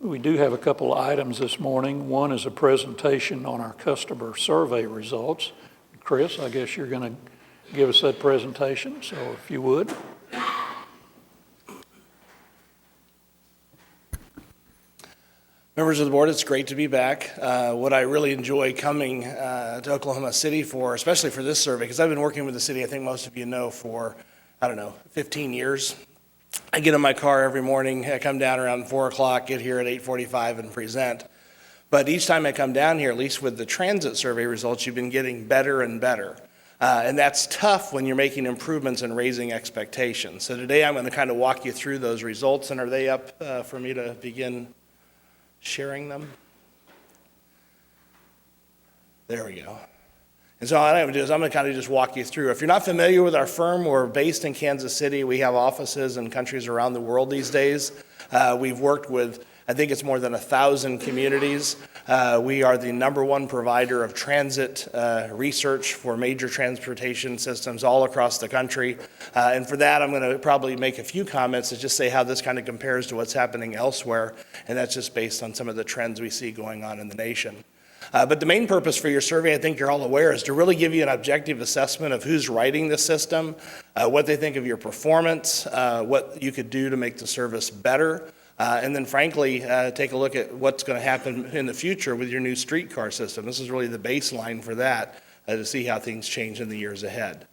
We do have a couple of items this morning. One is a presentation on our customer survey results. Chris, I guess you're going to give us that presentation, so if you would. Members of the board, it's great to be back. What I really enjoy coming to Oklahoma City for, especially for this survey, because I've been working with the city, I think most of you know, for, 15 years. I get in my car every morning, I come down around 4 o'clock, get here at 8:45 and present. But each time I come down here, at least with the transit survey results, you've been getting better and better. And that's tough when you're making improvements and raising expectations. So today I'm going to kind of walk you through those results, and are they up for me to begin sharing them? There we go. And so what I'm going to do is I'm going to kind of just walk you through. If you're not familiar with our firm, we're based in Kansas City. We have offices in countries around the world these days. We've worked with, I think it's more than 1,000 communities. We are the #1 provider of transit research for major transportation systems all across the country. And for that, I'm going to probably make a few comments to just say how this kind of compares to what's happening elsewhere. And that's just based on some of the trends we see going on in the nation. But the main purpose for your survey, I think you're all aware, is to really give you an objective assessment of who's writing the system, what they think of your performance, what you could do to make the service better, and then frankly, take a look at what's going to happen in the future with your new streetcar system. This is really the baseline for that, to see how things change in the years ahead.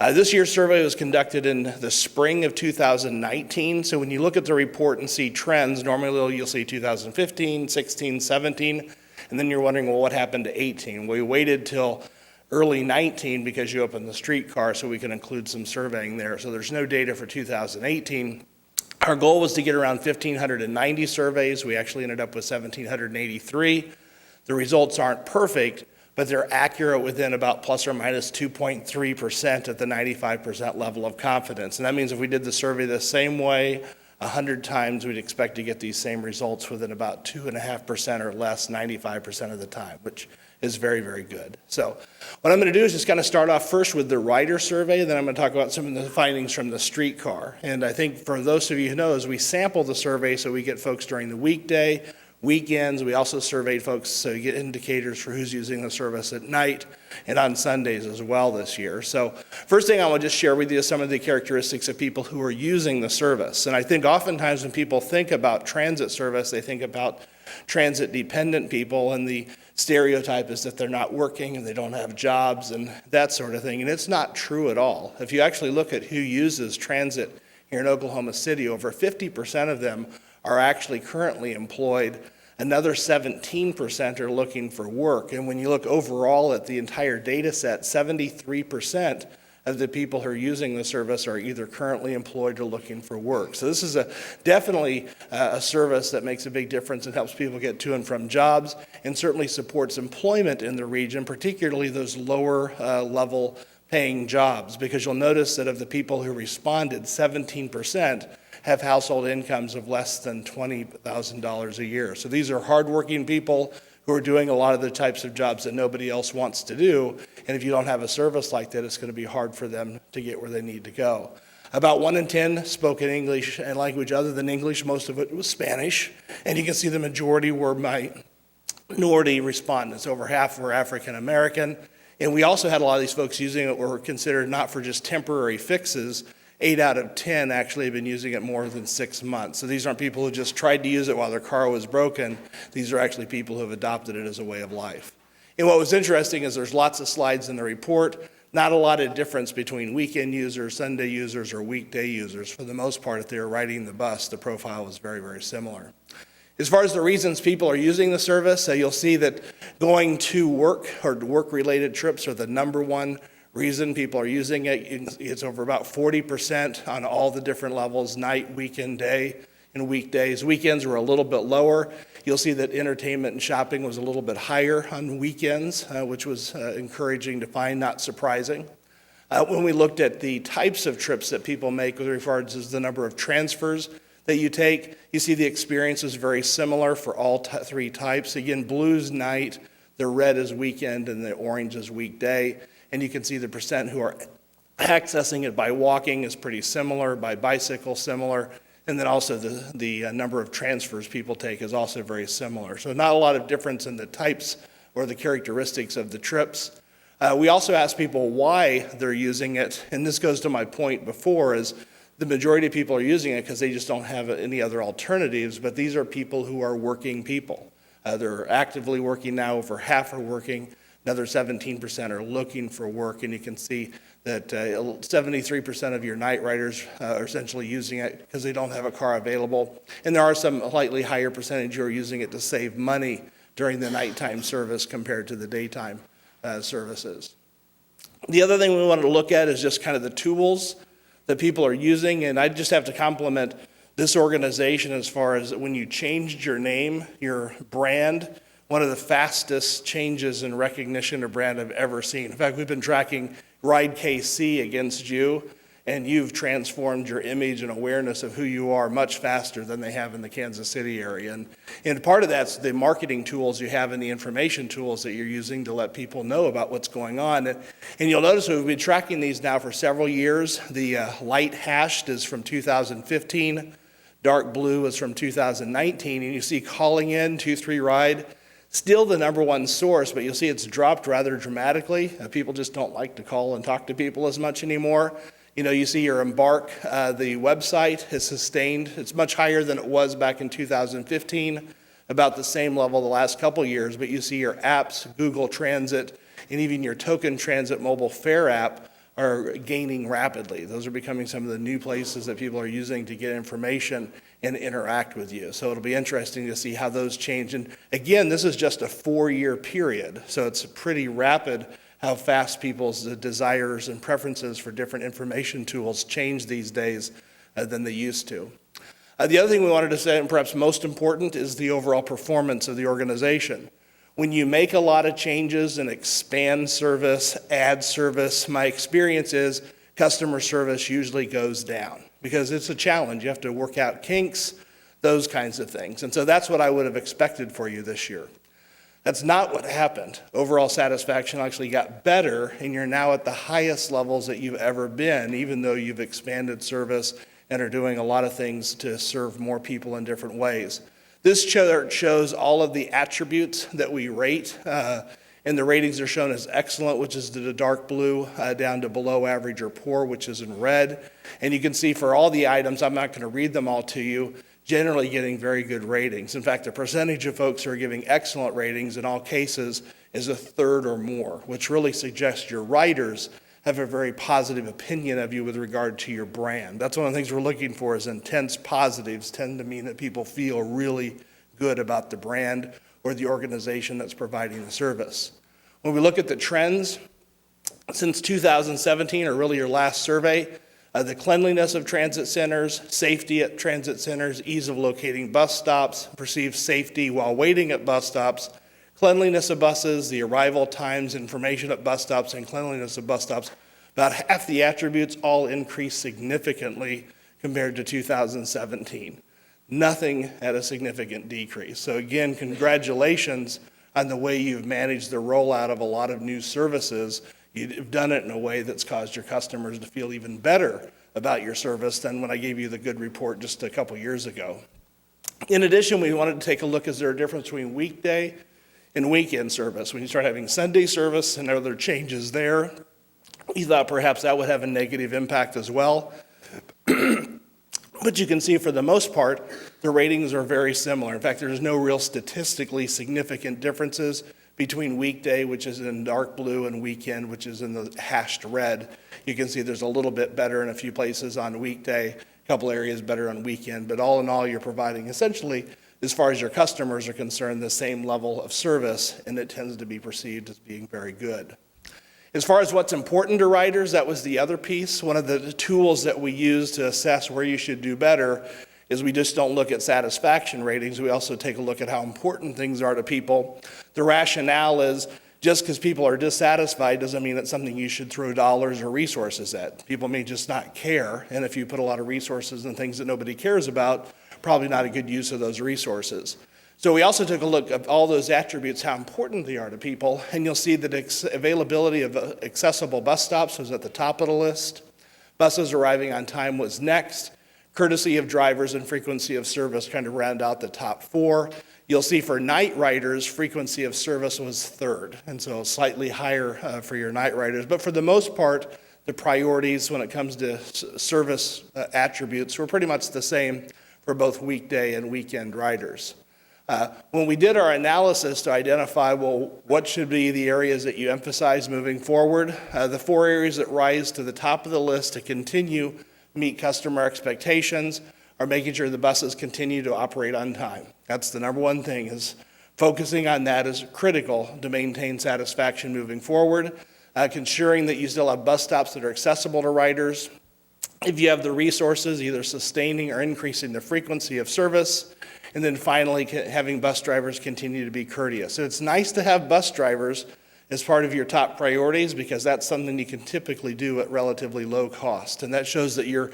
This year's survey was conducted in the spring of 2019. So when you look at the report and see trends, normally you'll see 2015, 16, 17, and then you're wondering, well, what happened to 18? We waited till early 19 because you opened the streetcar so we can include some surveying there. So there's no data for 2018. Our goal was to get around 1,590 surveys. We actually ended up with 1,783. The results aren't perfect, but they're accurate within about plus or minus 2.3% at the 95% level of confidence. And that means if we did the survey the same way 100 times, we'd expect to get these same results within about 2.5% or less 95% of the time, which is very, very good. So what I'm going to do is just kind of start off first with the rider survey, then I'm going to talk about some of the findings from the streetcar. And I think for those of you who know, as we sample the survey, so we get folks during the weekday, weekends. We also surveyed folks so you get indicators for who's using the service at night and on Sundays as well this year. So first thing I want to just share with you is some of the characteristics of people who are using the service. And I think oftentimes when people think about transit service, they think about transit dependent people, and the stereotype is that they're not working and they don't have jobs and that sort of thing. And it's not true at all. If you actually look at who uses transit here in Oklahoma City, over 50% of them are actually currently employed. Another 17% are looking for work. And when you look overall at the entire data set, 73% of the people who are using the service are either currently employed or looking for work. So this is definitely a service that makes a big difference and helps people get to and from jobs, and certainly supports employment in the region, particularly those lower level paying jobs, because you'll notice that of the people who responded, 17% have household incomes of less than $20,000 a year. So these are hardworking people who are doing a lot of the types of jobs that nobody else wants to do. And if you don't have a service like that, it's going to be hard for them to get where they need to go. About 1 in 10 spoke in English and language other than English. Most of it was Spanish. And you can see the majority were minority respondents. Over half were African American. And we also had a lot of these folks using it were considered not for just temporary fixes. 8 out of 10 actually have been using it more than 6 months. So these aren't people who just tried to use it while their car was broken. These are actually people who have adopted it as a way of life. And what was interesting is there's lots of slides in the report, not a lot of difference between weekend users, Sunday users, or weekday users. For the most part, if they were riding the bus, the profile was very, very similar. As far as the reasons people are using the service, you'll see that going to work or work-related trips are the #1 reason people are using it. It's over about 40% on all the different levels, night, weekend, day, and weekdays. Weekends were a little bit lower. You'll see that entertainment and shopping was a little bit higher on weekends, which was encouraging to find, not surprising. When we looked at the types of trips that people make with regards to the number of transfers that you take, you see the experience is very similar for all three types. Again, blue's night, the red is weekend, and the orange is weekday. And you can see the percent who are accessing it by walking is pretty similar, by bicycle similar, And then also the number of transfers people take is also very similar. So not a lot of difference in the types or the characteristics of the trips. We also ask people why they're using it, and this goes to my point before, is the majority of people are using it because they just don't have any other alternatives, but these are people who are working people. They're actively working now, over half are working, another 17% are looking for work, and you can see that 73% of your night riders are essentially using it because they don't have a car available, and there are some slightly higher percentage who are using it to save money during the nighttime service compared to the daytime services. The other thing we wanted to look at is just kind of the tools that people are using, and I just have to compliment this organization as far as when you changed your name, your brand, one of the fastest changes in recognition of brand I've ever seen. In fact, we've been tracking Ride KC against you, and you've transformed your image and awareness of who you are much faster than they have in the Kansas City area. And part of that's the marketing tools you have and the information tools that you're using to let people know about what's going on. And you'll notice we've been tracking these now for several years. The light hashed is from 2015, dark blue is from 2019, and you see calling in, 2-3 ride, still the number one source, but you'll see it's dropped rather dramatically. People just don't like to call and talk to people as much anymore. You know, you see your EMBARK, the website has sustained. It's much higher than it was back in 2015, about the same level the last couple years, but you see your apps, Google Transit, and even your Token Transit mobile fare app are gaining rapidly. Those are becoming some of the new places that people are using to get information and interact with you. So it'll be interesting to see how those change. And again, this is just a 4-year period, so it's pretty rapid how fast people's desires and preferences for different information tools change these days than they used to. The other thing we wanted to say, and perhaps most important, is the overall performance of the organization. When you make a lot of changes and expand service, add service, my experience is customer service usually goes down because it's a challenge. You have to work out kinks, those kinds of things. And so that's what I would have expected for you this year. That's not what happened. Overall satisfaction actually got better, and you're now at the highest levels that you've ever been, even though you've expanded service and are doing a lot of things to serve more people in different ways. This chart shows all of the attributes that we rate, and the ratings are shown as excellent, which is the dark blue, down to below average or poor, which is in red. And you can see for all the items, I'm not going to read them all to you, generally getting very good ratings. In fact, the percentage of folks who are giving excellent ratings in all cases is a third or more, which really suggests your riders have a very positive opinion of you with regard to your brand. That's one of the things we're looking for, is intense positives tend to mean that people feel really good about the brand or the organization that's providing the service. When we look at the trends, since 2017, or really your last survey, the cleanliness of transit centers, safety at transit centers, ease of locating bus stops, perceived safety while waiting at bus stops, cleanliness of buses, the arrival times, information at bus stops, and cleanliness of bus stops, about half the attributes all increased significantly compared to 2017. Nothing had a significant decrease. So again, congratulations on the way you've managed the rollout of a lot of new services. You've done it in a way that's caused your customers to feel even better about your service than when I gave you the good report just a couple years ago. In addition, we wanted to take a look, is there a difference between weekday and weekend service? When you start having Sunday service and other changes there, we thought perhaps that would have a negative impact as well. But you can see for the most part, the ratings are very similar. In fact, there's no real statistically significant differences between weekday, which is in dark blue, and weekend, which is in the hashed red. You can see there's a little bit better in a few places on weekday, a couple areas better on weekend, but all in all, you're providing essentially, as far as your customers are concerned, the same level of service, and it tends to be perceived as being very good. As far as what's important to riders, that was the other piece. One of the tools that we use to assess where you should do better is we just don't look at satisfaction ratings. We also take a look at how important things are to people. The rationale is just because people are dissatisfied doesn't mean it's something you should throw dollars or resources at. People may just not care, and if you put a lot of resources in things that nobody cares about, probably not a good use of those resources. So we also took a look at all those attributes, how important they are to people, and you'll see that availability of accessible bus stops was at the top of the list. Buses arriving on time was next. Courtesy of drivers and frequency of service kind of round out the top 4. You'll see for night riders, frequency of service was 3rd, and so slightly higher for your night riders. But for the most part, the priorities when it comes to service attributes were pretty much the same for both weekday and weekend riders. When we did our analysis to identify, well, what should be the areas that you emphasize moving forward, the 4 areas that rise to the top of the list to continue meet customer expectations are making sure the buses continue to operate on time. That's the number one thing, is focusing on that is critical to maintain satisfaction moving forward. Ensuring that you still have bus stops that are accessible to riders. If you have the resources, either sustaining or increasing the frequency of service. And then finally, having bus drivers continue to be courteous. So it's nice to have bus drivers as part of your top priorities, because that's something you can typically do at relatively low cost. And that shows that your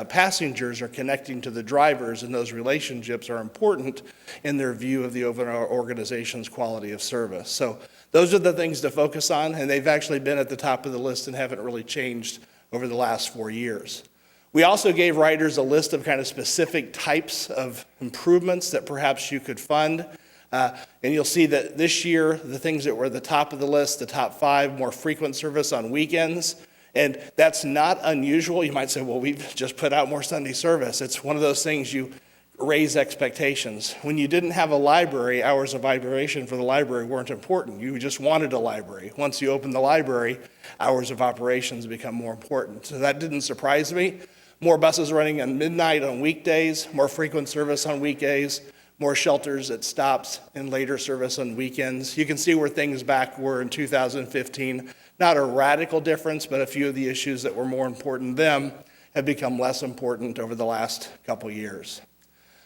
passengers are connecting to the drivers, and those relationships are important in their view of the overall organization's quality of service. So those are the things to focus on, and they've actually been at the top of the list and haven't really changed over the last 4 years. We also gave riders a list of kind of specific types of improvements that perhaps you could fund. And you'll see that this year, the things that were at the top of the list, the top 5, more frequent service on weekends. And that's not unusual. You might say, well, we've just put out more Sunday service. It's one of those things you raise expectations. When you didn't have a library, hours of operation for the library weren't important. You just wanted a library. Once you open the library, hours of operations become more important. So that didn't surprise me. More buses running at midnight on weekdays, more frequent service on weekdays, more shelters at stops, and later service on weekends. You can see where things back were in 2015. Not a radical difference, but a few of the issues that were more important then have become less important over the last couple years.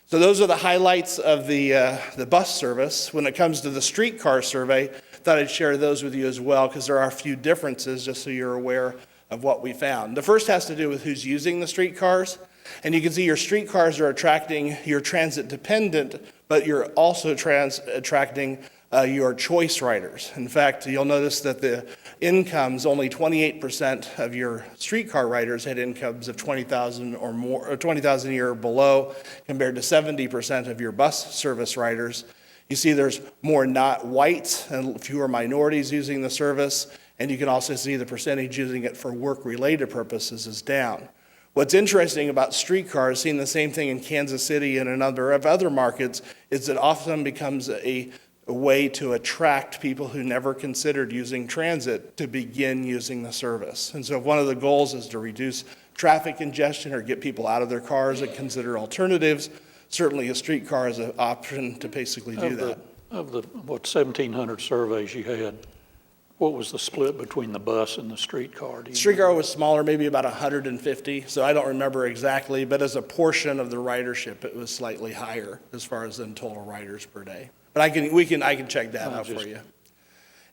So those are the highlights of the bus service. When it comes to the streetcar survey, thought I'd share those with you as well, because there are a few differences, just so you're aware of what we found. The first has to do with who's using the streetcars. And you can see your streetcars are attracting your transit dependent, but you're also attracting your choice riders. In fact, you'll notice that the incomes, only 28% of your streetcar riders had incomes of $20,000 or more, or $20,000 a year or below, compared to 70% of your bus service riders. You see there's more not whites and fewer minorities using the service, and you can also see the percentage using it for work-related purposes is down. What's interesting about streetcars, seeing the same thing in Kansas City and a number of other markets, is it often becomes a way to attract people who never considered using transit to begin using the service. And so if one of the goals is to reduce traffic congestion or get people out of their cars and consider alternatives, certainly a streetcar is an option to basically do that. Of the 1,700 surveys you had, what was the split between the bus and the streetcar? Streetcar was smaller, maybe about 150, so I don't remember exactly, but as a portion of the ridership, it was slightly higher as far as the total riders per day. But I can check that out for you.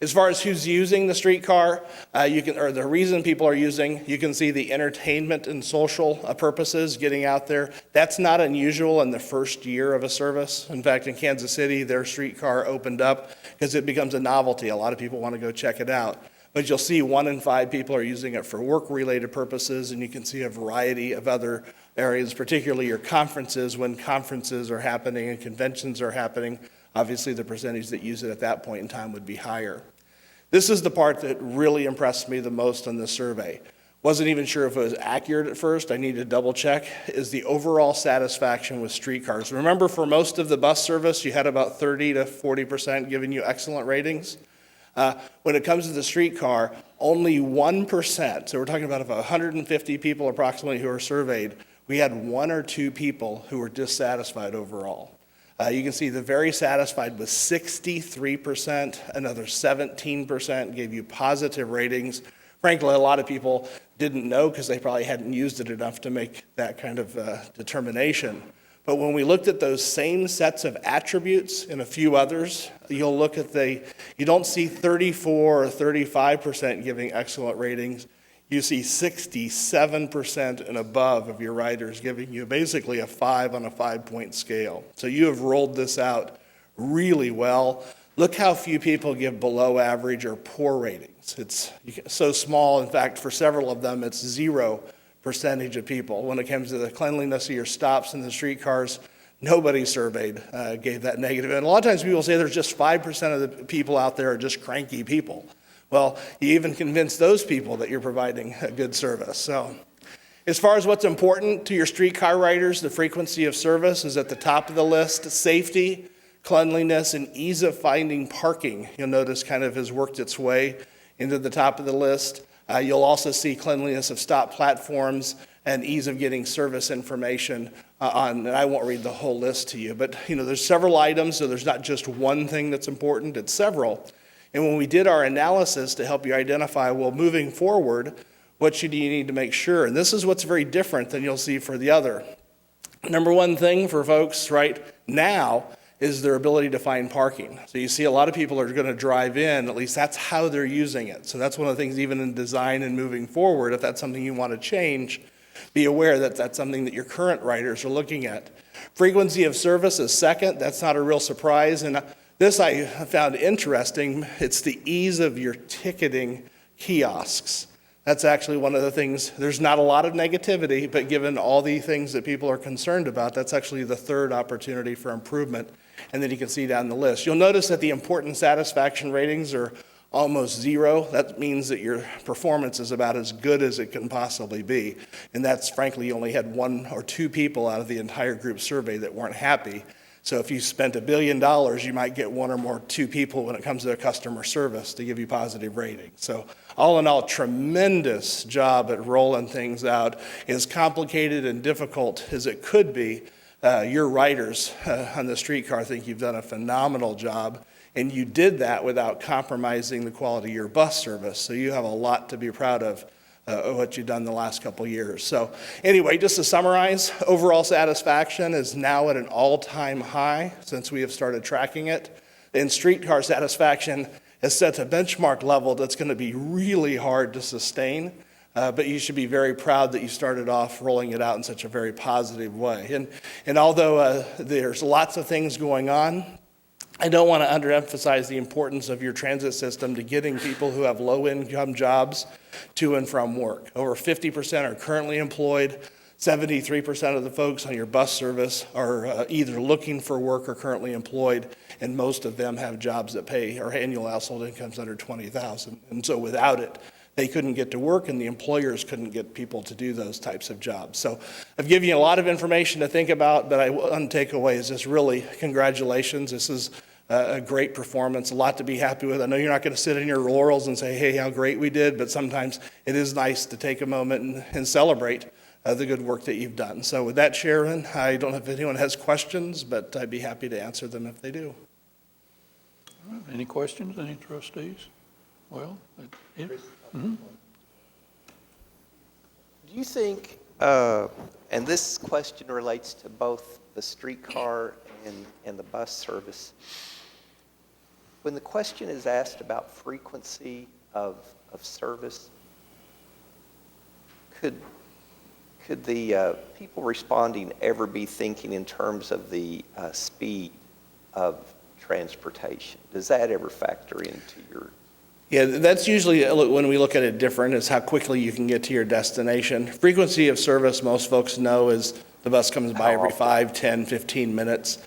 As far as who's using the streetcar, or the reason people are using, you can see the entertainment and social purposes getting out there. That's not unusual in the first year of a service. In fact, in Kansas City, their streetcar opened up because it becomes a novelty. A lot of people want to go check it out. But you'll see 1 in 5 people are using it for work-related purposes, and you can see a variety of other areas, particularly your conferences. When conferences are happening and conventions are happening, obviously the percentage that use it at that point in time would be higher. This is the part that really impressed me the most on this survey. Wasn't even sure if it was accurate at first. I need to double check, is the overall satisfaction with streetcars. Remember, for most of the bus service, you had about 30 to 40% giving you excellent ratings. When it comes to the streetcar, only 1%, so we're talking about 150 people approximately who are surveyed, we had 1 or 2 people who were dissatisfied overall. You can see the very satisfied was 63%, another 17% gave you positive ratings. Frankly, a lot of people didn't know because they probably hadn't used it enough to make that kind of determination. But when we looked at those same sets of attributes and a few others, you'll look at you don't see 34 or 35% giving excellent ratings. You see 67% and above of your riders giving you basically a 5 on a 5-point scale. So you have rolled this out really well. Look how few people give below average or poor ratings. It's so small. In fact, for several of them, it's 0 percentage of people. When it comes to the cleanliness of your stops and the streetcars, nobody surveyed gave that negative. And a lot of times people say there's just 5% of the people out there are just cranky people. Well, you even convince those people that you're providing a good service. So as far as what's important to your streetcar riders, the frequency of service is at the top of the list. Safety, cleanliness, and ease of finding parking, you'll notice kind of has worked its way into the top of the list. You'll also see cleanliness of stop platforms and ease of getting service information and I won't read the whole list to you, but there's several items, so there's not just one thing that's important, it's several. And when we did our analysis to help you identify, well, moving forward, what do you need to make sure? And this is what's very different than you'll see for the other. Number one thing for folks right now is their ability to find parking. So you see a lot of people are going to drive in, at least that's how they're using it. So that's one of the things even in design and moving forward, if that's something you want to change, be aware that that's something that your current riders are looking at. Frequency of service is second. That's not a real surprise. And this I found interesting. It's the ease of your ticketing kiosks. That's actually one of the things, there's not a lot of negativity, but given all the things that people are concerned about, that's actually the third opportunity for improvement. And then you can see down the list. You'll notice that the important satisfaction ratings are almost zero. That means that your performance is about as good as it can possibly be. And that's frankly, you only had 1 or 2 people out of the entire group survey that weren't happy. So if you spent $1 billion, you might get 1 or more 2 people when it comes to customer service to give you positive ratings. So all in all, tremendous job at rolling things out. As complicated and difficult as it could be, your riders on the streetcar think you've done a phenomenal job, and you did that without compromising the quality of your bus service. So you have a lot to be proud of what you've done the last couple of years. So anyway, just to summarize, overall satisfaction is now at an all-time high since we have started tracking it. And streetcar satisfaction has set a benchmark level that's going to be really hard to sustain. But you should be very proud that you started off rolling it out in such a very positive way. And although there's lots of things going on, I don't want to underemphasize the importance of your transit system to getting people who have low-income jobs to and from work. Over 50% are currently employed. 73% of the folks on your bus service are either looking for work or currently employed, and most of them have jobs that pay or annual household incomes under $20,000. And so without it, they couldn't get to work, and the employers couldn't get people to do those types of jobs. So I've given you a lot of information to think about, but one takeaway is just really congratulations. This is a great performance, a lot to be happy with. I know you're not going to sit in your laurels and say, hey, how great we did, but sometimes it is nice to take a moment and celebrate the good work that you've done. So with that, Sharon, I don't know if anyone has questions, but I'd be happy to answer them if they do. All right. Any questions, any trustees? Well, yeah. Mm-hmm. Do you think, and this question relates to both the streetcar and the bus service, when the question is asked about frequency of service, could the people responding ever be thinking in terms of the speed of transportation? Does that ever factor into your? Yeah, that's usually, when we look at it different, is how quickly you can get to your destination. Frequency of service, most folks know, is the bus comes by every 5, 10, 15 minutes.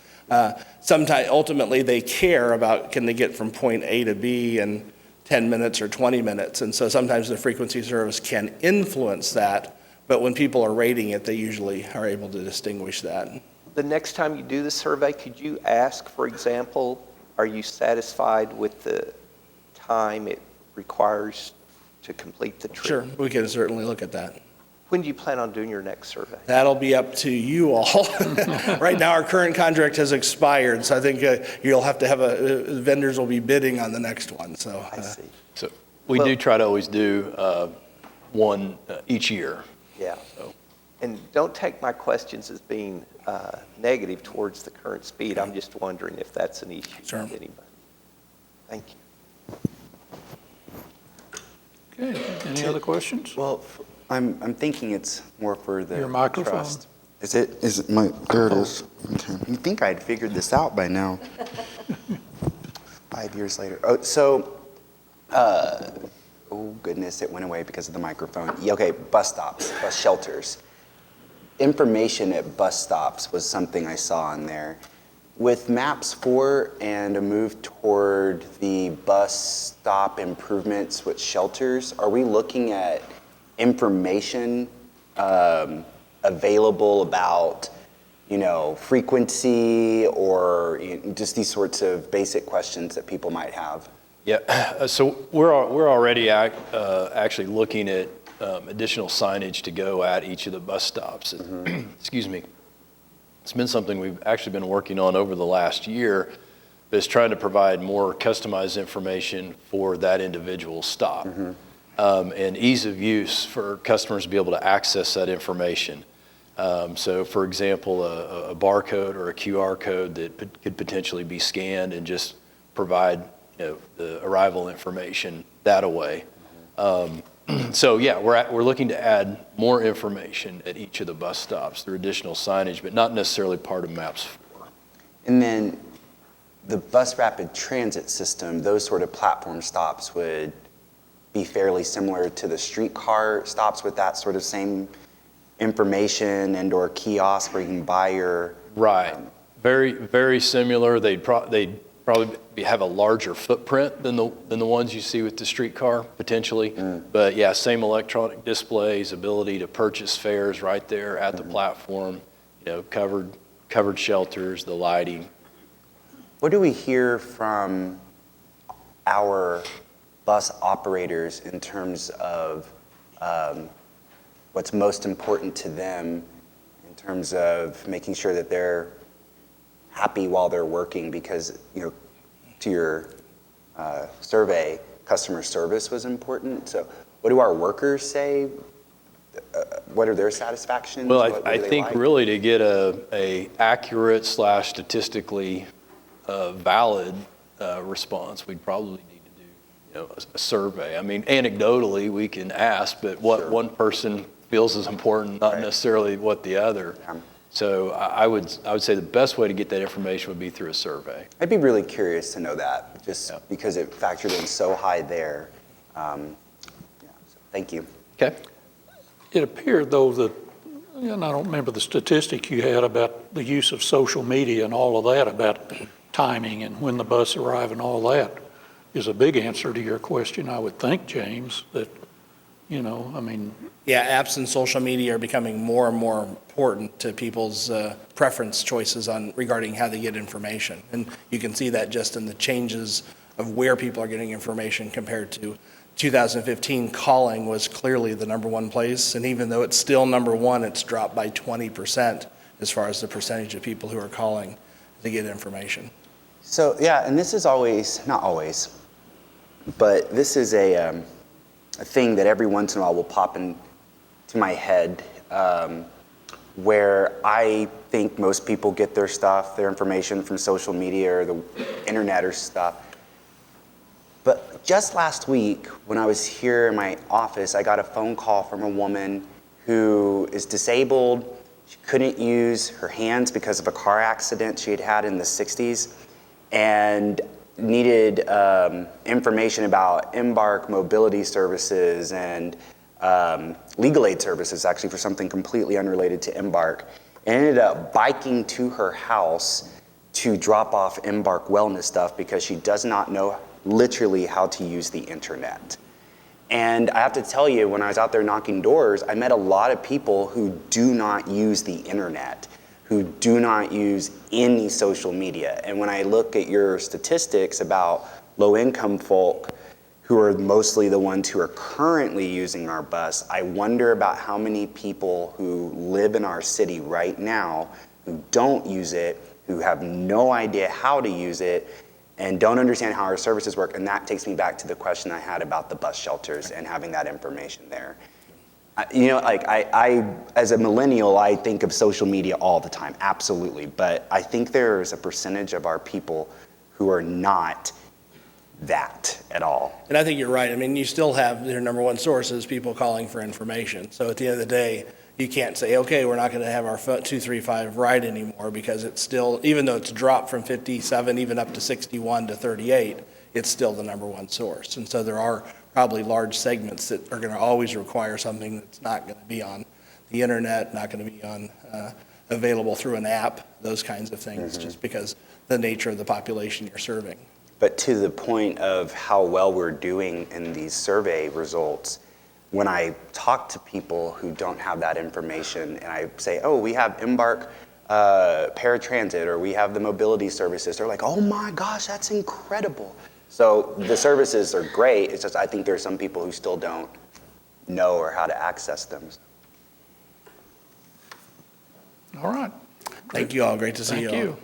Sometimes, ultimately, they care about can they get from point A to B in 10 minutes or 20 minutes. And so sometimes the frequency of service can influence that, but when people are rating it, they usually are able to distinguish that. The next time you do the survey, could you ask, for example, are you satisfied with the time it requires to complete the trip? Sure, we can certainly look at that. When do you plan on doing your next survey? That'll be up to you all. Right now, our current contract has expired, so I think you'll have to have vendors will be bidding on the next one. So I see. So we do try to always do one each year. Yeah. So. And don't take my questions as being negative towards the current speed. I'm just wondering if that's an issue Sure. with anybody. Thank you. Okay, any other questions? Well, I'm thinking it's more for the Your microphone. trust. Is it my, there it is. Okay. You'd think I'd figured this out by now. 5 years later. Oh, so oh goodness, it went away because of the microphone. Yeah, okay, bus stops, bus shelters. Information at bus stops was something I saw on there. With MAPS 4 and a move toward the bus stop improvements with shelters, are we looking at information available about, frequency or just these sorts of basic questions that people might have? Yeah, so we're already actually looking at additional signage to go at each of the bus stops. Excuse me. It's been something we've actually been working on over the last year, but it's trying to provide more customized information for that individual stop. And ease of use for customers to be able to access that information. So for example, a barcode or a QR code that could potentially be scanned and just provide the arrival information that way. So yeah, we're looking to add more information at each of the bus stops through additional signage, but not necessarily part of MAPS 4. And then the bus rapid transit system, those sort of platform stops would be fairly similar to the streetcar stops with that sort of same information and or kiosk where you can buy your... Right. Very, very similar. They'd probably have a larger footprint than the ones you see with the streetcar, potentially. But yeah, same electronic displays, ability to purchase fares right there at the platform, covered shelters, the lighting. What do we hear from our bus operators in terms of what's most important to them in terms of making sure that they're happy while they're working? Because, to your survey, customer service was important. So what do our workers say? What are their satisfactions? Well, I I think really to get a accurate / statistically valid response, we'd probably need to do a survey. I mean, anecdotally we can ask, but what one person feels is important, not necessarily what the other. So I would say the best way to get that information would be through a survey. I'd be really curious to know that, just because it factored in so high there. So thank you. Okay. It appeared, though, that, and I don't remember the statistic you had about the use of social media and all of that, about timing and when the bus arrive and all that, is a big answer to your question, I would think, James, that, Yeah, apps and social media are becoming more and more important to people's preference choices regarding how they get information. And you can see that just in the changes of where people are getting information compared to 2015. Calling was clearly the number one place. And even though it's still number one, it's dropped by 20% as far as the percentage of people who are calling to get information. So, yeah, and this is not always, but this is a thing that every once in a while will pop into my head, where I think most people get their information from social media or the internet or stuff. But just last week, when I was here in my office, I got a phone call from a woman who is disabled. She couldn't use her hands because of a car accident she had had in the 60s, and needed information about EMBARK mobility services and legal aid services, actually, for something completely unrelated to EMBARK, and ended up biking to her house to drop off EMBARK wellness stuff because she does not know literally how to use the internet. And I have to tell you, when I was out there knocking doors, I met a lot of people who do not use the internet, who do not use any social media. And when I look at your statistics about low-income folk, who are mostly the ones who are currently using our bus, I wonder about how many people who live in our city right now who don't use it, who have no idea how to use it, and don't understand how our services work. And that takes me back to the question I had about the bus shelters and having that information there. I as a millennial, I think of social media all the time, absolutely. But I think there's a percentage of our people who are not that at all. And I think you're right. I mean, you still have their number one source is people calling for information. So at the end of the day, you can't say, okay, we're not going to have our 235 ride anymore, because it's still, even though it's dropped from 57 even up to 61 to 38, it's still the number one source. And so there are probably large segments that are going to always require something that's not going to be on the internet, not going to be on, available through an app, those kinds of things, just because the nature of the population you're serving. But to the point of how well we're doing in these survey results, when I talk to people who don't have that information and I say, oh, we have EMBARK paratransit, or we have the mobility services, they're like, oh my gosh, that's incredible. So the services are great, it's just I think there are some people who still don't know or how to access them. All right. Thank you all, great to see you all. Thank you.